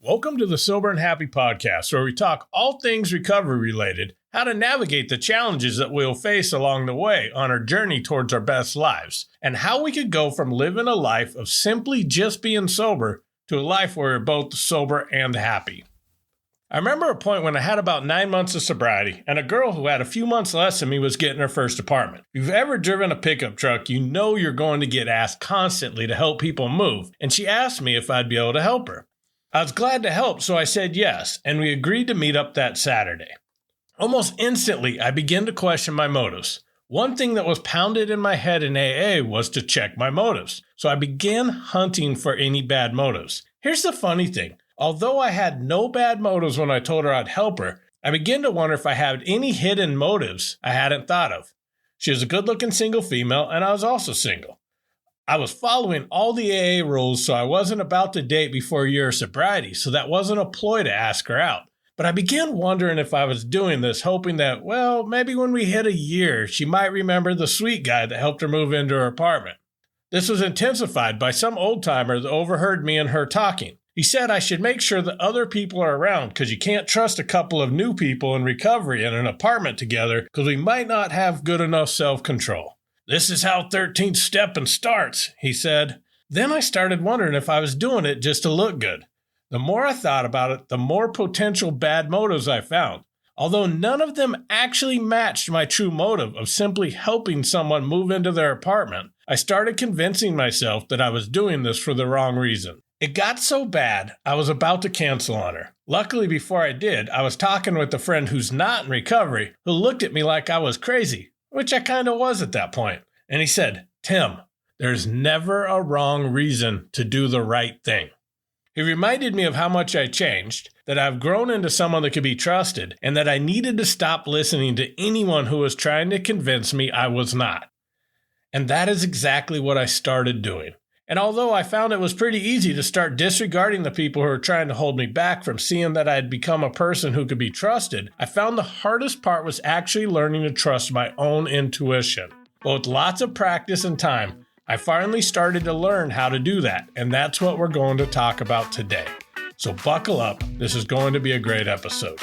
Welcome to the Sober and Happy podcast, where we talk all things recovery related, how to navigate the challenges that we'll face along the way on our journey towards our best lives, and how we could go from living a life of simply just being sober to a life where we're both sober and happy. I remember a point when I had about 9 months of sobriety, and a girl who had a few months less than me was getting her first apartment. If you've ever driven a pickup truck, you know you're going to get asked constantly to help people move, and she asked me if I'd be able to help her. I was glad to help, so I said yes, and we agreed to meet up that Saturday. Almost instantly, I began to question my motives. One thing that was pounded in my head in AA was to check my motives, so I began hunting for any bad motives. Here's the funny thing. Although I had no bad motives when I told her I'd help her, I began to wonder if I had any hidden motives I hadn't thought of. She was a good-looking single female, and I was also single. I was following all the AA rules, so I wasn't about to date before a year of sobriety, so that wasn't a ploy to ask her out. But I began wondering if I was doing this, hoping that, well, maybe when we hit a year, she might remember the sweet guy that helped her move into her apartment. This was intensified by some old-timer that overheard me and her talking. He said I should make sure that other people are around because you can't trust a couple of new people in recovery in an apartment together because we might not have good enough self-control. This is how 13th stepping starts, he said. Then I started wondering if I was doing it just to look good. The more I thought about it, the more potential bad motives I found. Although none of them actually matched my true motive of simply helping someone move into their apartment, I started convincing myself that I was doing this for the wrong reason. It got so bad, I was about to cancel on her. Luckily, before I did, I was talking with a friend who's not in recovery who looked at me like I was crazy, which I kind of was at that point. And he said, "Tim, there's never a wrong reason to do the right thing." He reminded me of how much I changed, that I've grown into someone that could be trusted, and that I needed to stop listening to anyone who was trying to convince me I was not. And that is exactly what I started doing. And although I found it was pretty easy to start disregarding the people who were trying to hold me back from seeing that I had become a person who could be trusted, I found the hardest part was actually learning to trust my own intuition. But with lots of practice and time, I finally started to learn how to do that, and that's what we're going to talk about today. So buckle up, this is going to be a great episode.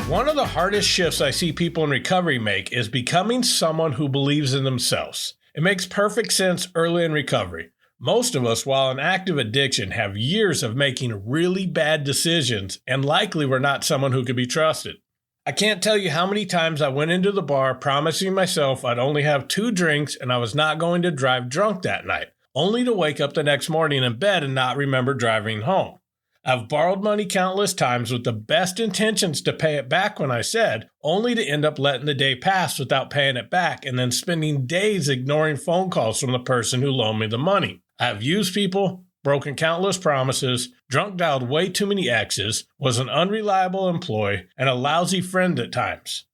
One of the hardest shifts I see people in recovery make is becoming someone who believes in themselves. It makes perfect sense early in recovery. Most of us, while in active addiction, have years of making really bad decisions and likely were not someone who could be trusted. I can't tell you how many times I went into the bar promising myself I'd only have 2 drinks and I was not going to drive drunk that night, only to wake up the next morning in bed and not remember driving home. I've borrowed money countless times with the best intentions to pay it back when I said, only to end up letting the day pass without paying it back and then spending days ignoring phone calls from the person who loaned me the money. I've used people, broken countless promises, drunk dialed way too many exes, was an unreliable employee, and a lousy friend at times.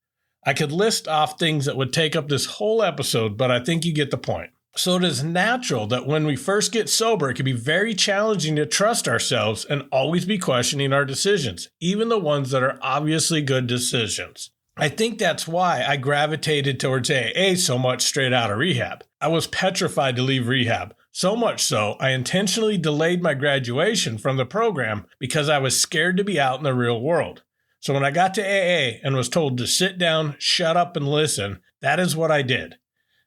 I could list off things that would take up this whole episode, but I think you get the point. So it is natural that when we first get sober, it can be very challenging to trust ourselves and always be questioning our decisions, even the ones that are obviously good decisions. I think that's why I gravitated towards AA so much straight out of rehab. I was petrified to leave rehab, so much so I intentionally delayed my graduation from the program because I was scared to be out in the real world. So when I got to AA and was told to sit down, shut up, and listen, that is what I did.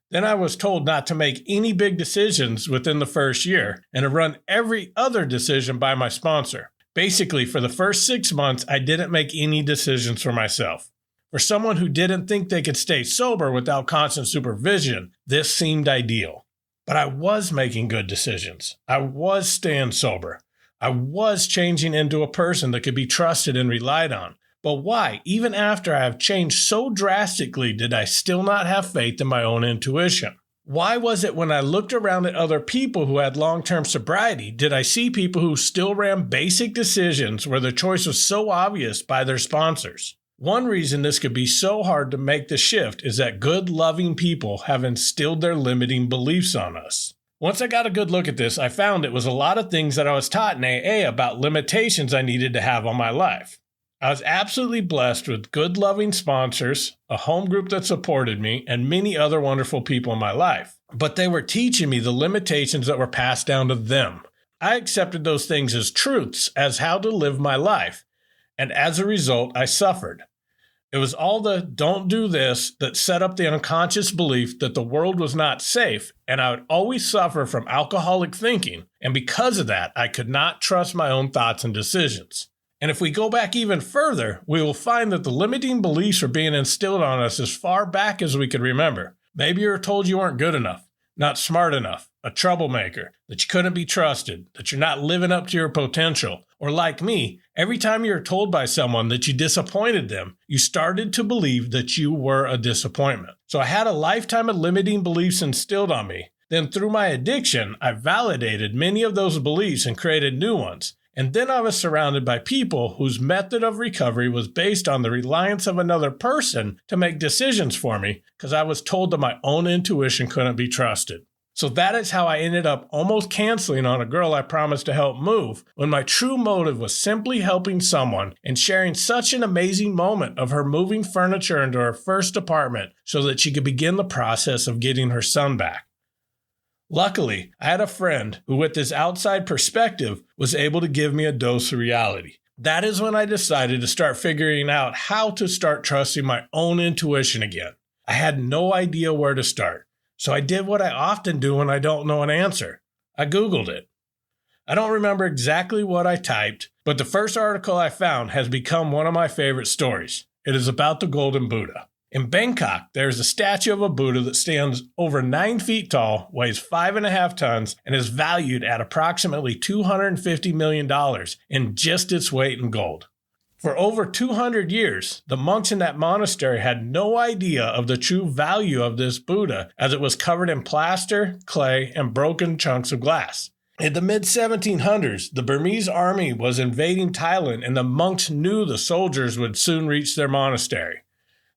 Then I was told not to make any big decisions within the first year and to run every other decision by my sponsor. Basically, for the first 6 months, I didn't make any decisions for myself. For someone who didn't think they could stay sober without constant supervision, this seemed ideal. But I was making good decisions. I was staying sober. I was changing into a person that could be trusted and relied on. But why, even after I have changed so drastically, did I still not have faith in my own intuition? Why was it when I looked around at other people who had long-term sobriety, did I see people who still ran basic decisions where the choice was so obvious by their sponsors? One reason this could be so hard to make the shift is that good, loving people have instilled their limiting beliefs on us. Once I got a good look at this, I found it was a lot of things that I was taught in AA about limitations I needed to have on my life. I was absolutely blessed with good, loving sponsors, a home group that supported me, and many other wonderful people in my life. But they were teaching me the limitations that were passed down to them. I accepted those things as truths, as how to live my life. And as a result, I suffered. It was all the don't do this that set up the unconscious belief that the world was not safe, and I would always suffer from alcoholic thinking. And because of that, I could not trust my own thoughts and decisions. And if we go back even further, we will find that the limiting beliefs were being instilled on us as far back as we could remember. Maybe you were told you weren't good enough, not smart enough, a troublemaker, that you couldn't be trusted, that you're not living up to your potential. Or like me, every time you were told by someone that you disappointed them, you started to believe that you were a disappointment. So I had a lifetime of limiting beliefs instilled on me. Then through my addiction, I validated many of those beliefs and created new ones. And then I was surrounded by people whose method of recovery was based on the reliance of another person to make decisions for me because I was told that my own intuition couldn't be trusted. So that is how I ended up almost canceling on a girl I promised to help move when my true motive was simply helping someone and sharing such an amazing moment of her moving furniture into her first apartment so that she could begin the process of getting her son back. Luckily, I had a friend who, with this outside perspective, was able to give me a dose of reality. That is when I decided to start figuring out how to start trusting my own intuition again. I had no idea where to start, so I did what I often do when I don't know an answer. I Googled it. I don't remember exactly what I typed, but the first article I found has become one of my favorite stories. It is about the Golden Buddha. In Bangkok, there is a statue of a Buddha that stands over 9 feet tall, weighs 5.5 tons, and is valued at approximately $250 million in just its weight in gold. For over 200 years, the monks in that monastery had no idea of the true value of this Buddha, as it was covered in plaster, clay, and broken chunks of glass. In the mid-1700s, the Burmese army was invading Thailand, and the monks knew the soldiers would soon reach their monastery.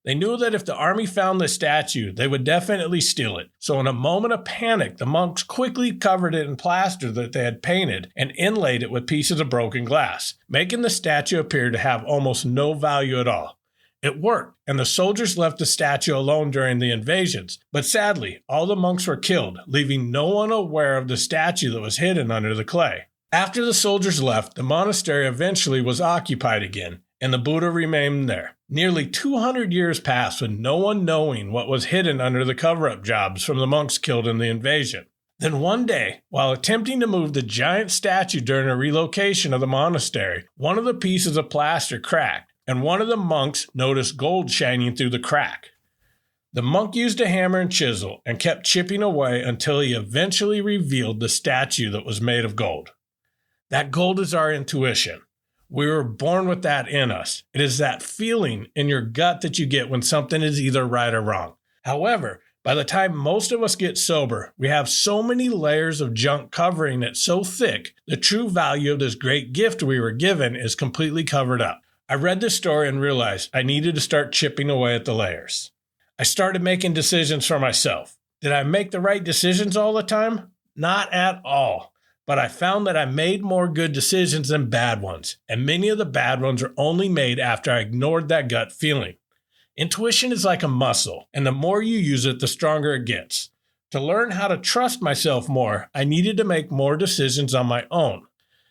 They knew that if the army found the statue, they would definitely steal it. So in a moment of panic, the monks quickly covered it in plaster that they had painted and inlaid it with pieces of broken glass, making the statue appear to have almost no value at all. It worked, and the soldiers left the statue alone during the invasions. But sadly, all the monks were killed, leaving no one aware of the statue that was hidden under the clay. After the soldiers left, the monastery eventually was occupied again, and the Buddha remained there. Nearly 200 years passed with no one knowing what was hidden under the cover-up jobs from the monks killed in the invasion. Then one day, while attempting to move the giant statue during a relocation of the monastery, one of the pieces of plaster cracked, and one of the monks noticed gold shining through the crack. The monk used a hammer and chisel and kept chipping away until he eventually revealed the statue that was made of gold. That gold is our intuition. We were born with that in us. It is that feeling in your gut that you get when something is either right or wrong. However, by the time most of us get sober, we have so many layers of junk covering it so thick, the true value of this great gift we were given is completely covered up. I read this story and realized I needed to start chipping away at the layers. I started making decisions for myself. Did I make the right decisions all the time? Not at all. But I found that I made more good decisions than bad ones, and many of the bad ones were only made after I ignored that gut feeling. Intuition is like a muscle, and the more you use it, the stronger it gets. To learn how to trust myself more, I needed to make more decisions on my own.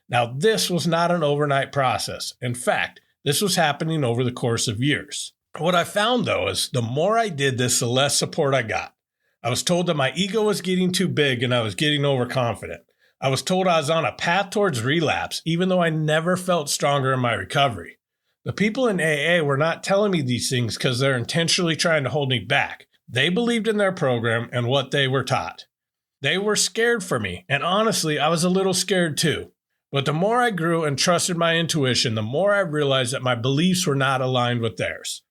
Now, this was not an overnight process. In fact, this was happening over the course of years. What I found, though, is the more I did this, the less support I got. I was told that my ego was getting too big and I was getting overconfident. I was told I was on a path towards relapse, even though I never felt stronger in my recovery. The people in AA were not telling me these things because they're intentionally trying to hold me back. They believed in their program and what they were taught. They were scared for me, and honestly, I was a little scared too. But the more I grew and trusted my intuition, the more I realized that my beliefs were not aligned with theirs.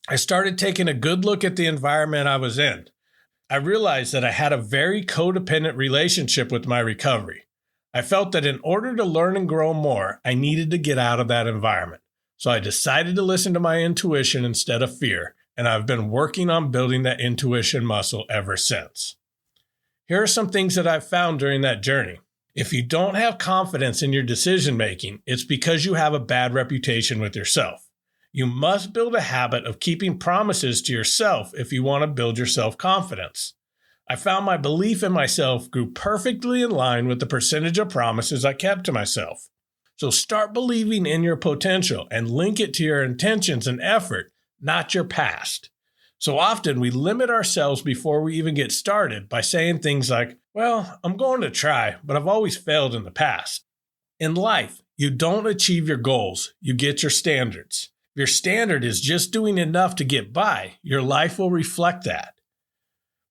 I started taking a good look at the environment I was in. I realized that I had a very codependent relationship with my recovery. I felt that in order to learn and grow more, I needed to get out of that environment. So I decided to listen to my intuition instead of fear, and I've been working on building that intuition muscle ever since. Here are some things that I've found during that journey. If you don't have confidence in your decision making, it's because you have a bad reputation with yourself. You must build a habit of keeping promises to yourself if you want to build your self-confidence. I found my belief in myself grew perfectly in line with the percentage of promises I kept to myself. So start believing in your potential and link it to your intentions and effort, not your past. So often we limit ourselves before we even get started by saying things like, well, I'm going to try, but I've always failed in the past. In life, you don't achieve your goals, you get your standards. If your standard is just doing enough to get by, your life will reflect that.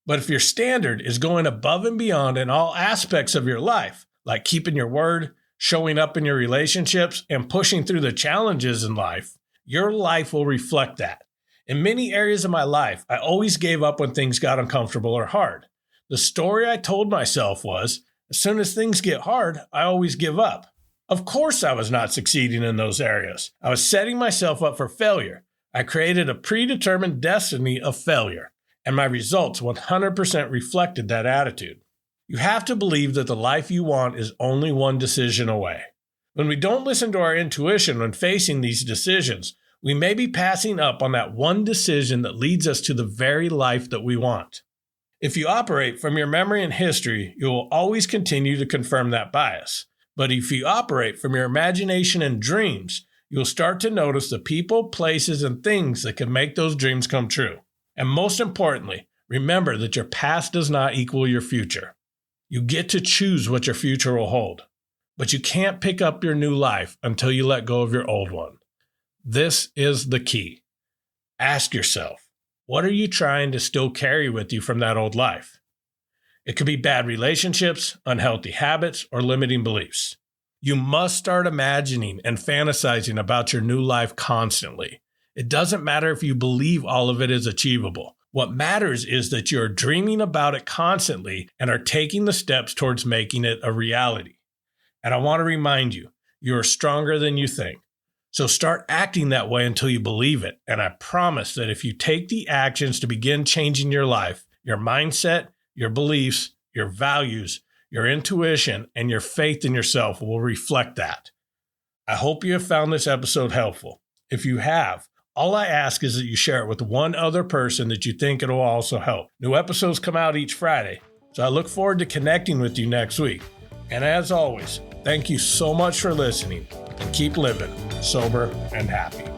But if your standard is going above and beyond in all aspects of your life, like keeping your word, showing up in your relationships, and pushing through the challenges in life, your life will reflect that. In many areas of my life, I always gave up when things got uncomfortable or hard. The story I told myself was, as soon as things get hard, I always give up. Of course I was not succeeding in those areas. I was setting myself up for failure. I created a predetermined destiny of failure, and my results 100% reflected that attitude. You have to believe that the life you want is only one decision away. When we don't listen to our intuition when facing these decisions, we may be passing up on that one decision that leads us to the very life that we want. If you operate from your memory and history, you will always continue to confirm that bias. But if you operate from your imagination and dreams, you'll start to notice the people, places, and things that can make those dreams come true. And most importantly, remember that your past does not equal your future. You get to choose what your future will hold. But you can't pick up your new life until you let go of your old one. This is the key. Ask yourself, what are you trying to still carry with you from that old life? It could be bad relationships, unhealthy habits, or limiting beliefs. You must start imagining and fantasizing about your new life constantly. It doesn't matter if you believe all of it is achievable. What matters is that you're dreaming about it constantly and are taking the steps towards making it a reality. And I want to remind you, you are stronger than you think. So start acting that way until you believe it. And I promise that if you take the actions to begin changing your life, your mindset, your beliefs, your values, your intuition, and your faith in yourself will reflect that. I hope you have found this episode helpful. If you have, all I ask is that you share it with one other person that you think it will also help. New episodes come out each Friday, so I look forward to connecting with you next week. And as always, thank you so much for listening, and keep living sober and happy.